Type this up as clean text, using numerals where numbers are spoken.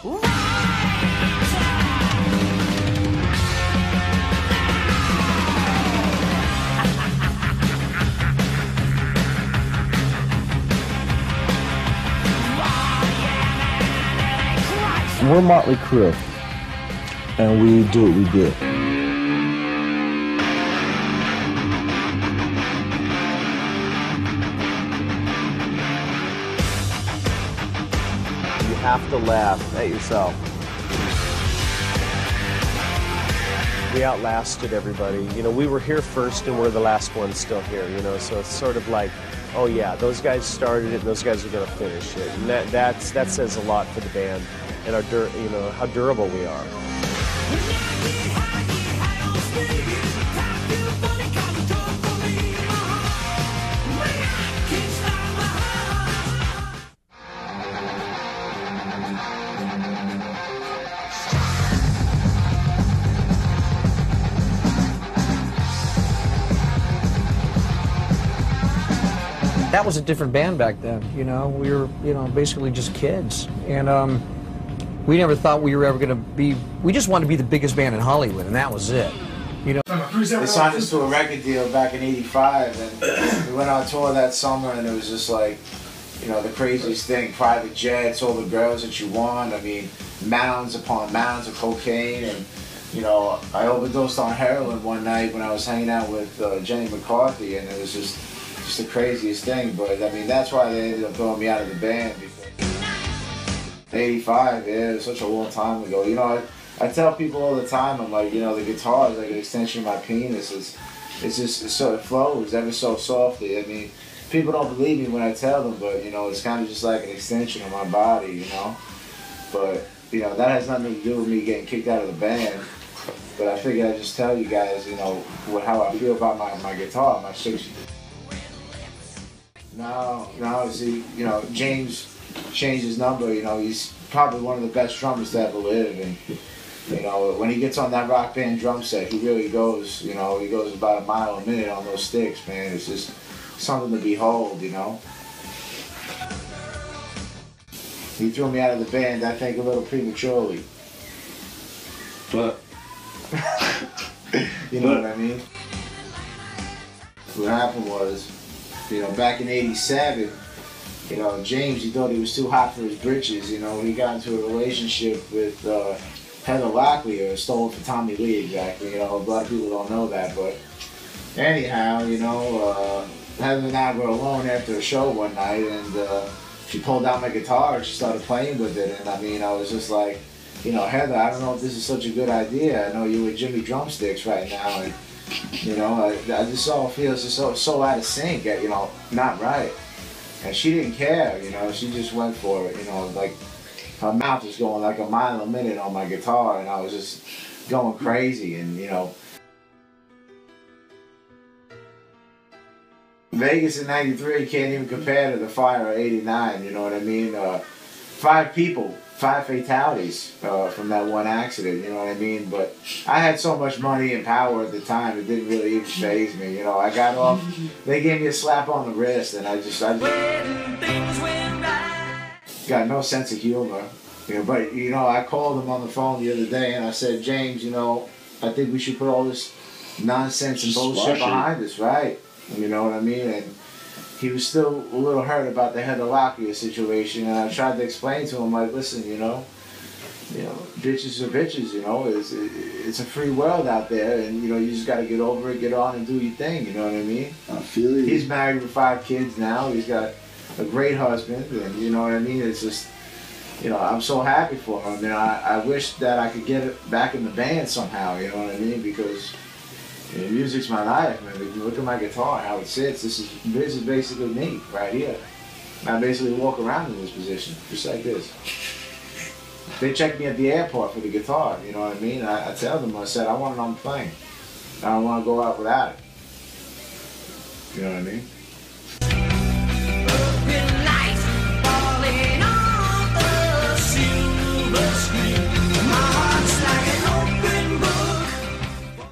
We're Motley Crue, and we do what we do. You have to laugh at yourself. We outlasted everybody. You know, we were here first and we're the last ones still here, you know, so it's sort of like, oh yeah, those guys started it and those guys are going to finish it. And that says a lot for the band and our, you know, how durable we are. That was a different band back then, you know. We were, you know, basically just kids. And we never thought we were ever going to be, we just wanted to be the biggest band in Hollywood, and that was it. You know. They signed us to a record deal back in '85, and we went on tour that summer, and it was just like, you know, the craziest thing. Private jets, all the girls that you want. I mean, mounds upon mounds of cocaine, and, you know, I overdosed on heroin one night when I was hanging out with Jenny McCarthy, and it was just the craziest thing. But I mean, that's why they ended up throwing me out of the band. '85, yeah, it was such a long time ago. You know, I tell people all the time, I'm like, you know, the guitar is like an extension of my penis. It's just so it flows ever so softly. I mean, people don't believe me when I tell them, but you know, it's kind of just like an extension of my body, you know. But you know, that has nothing to do with me getting kicked out of the band. But I figured I'd just tell you guys, you know, how I feel about my guitar, my 60s. No, see, you know, James changed his number. You know, he's probably one of the best drummers to ever live, and you know, when he gets on that Rock Band drum set, he really goes, you know, he goes about a mile a minute on those sticks, man. It's just something to behold, you know. He threw me out of the band, I think, a little prematurely. But you know what I mean? What happened was, you know, back in '87, you know, James, he thought he was too hot for his britches. You know, he got into a relationship with Heather Locklear, stolen for Tommy Lee, exactly. You know, a lot of people don't know that, but anyhow, you know, Heather and I were alone after a show one night, and she pulled out my guitar and she started playing with it, and I mean, I was just like, you know, Heather, I don't know if this is such a good idea. I know you with Jimmy Drumsticks right now, and you know, I just all feels just so out of sync, you know, not right. And she didn't care, you know, she just went for it, you know, like her mouth was going like a mile a minute on my guitar, and I was just going crazy, and you know. Vegas in '93 can't even compare to the fire of '89, you know what I mean? 5 people, 5 fatalities from that one accident, you know what I mean? But I had so much money and power at the time, it didn't really even faze me, you know. I got off, they gave me a slap on the wrist, and I just got no sense of humor. You know, but, you know, I called him on the phone the other day, and I said, James, you know, I think we should put all this nonsense and bullshit behind us, right? You know what I mean? And he was still a little hurt about the Heather Locklear situation, and I tried to explain to him, like, listen, you know, bitches are bitches, you know, it's a free world out there, and, you know, you just got to get over it, get on and do your thing, you know what I mean? I feel you. He's married with 5 kids now, he's got a great husband, and you know what I mean? It's just, you know, I'm so happy for him. You know, I wish that I could get it back in the band somehow, you know what I mean? Because you know, music's my life, man. If you look at my guitar, how it sits, this is basically me, right here. I basically walk around in this position, just like this. They checked me at the airport for the guitar, you know what I mean? I tell them, I said, I want it on the plane. I don't want to go out without it. You know what I mean?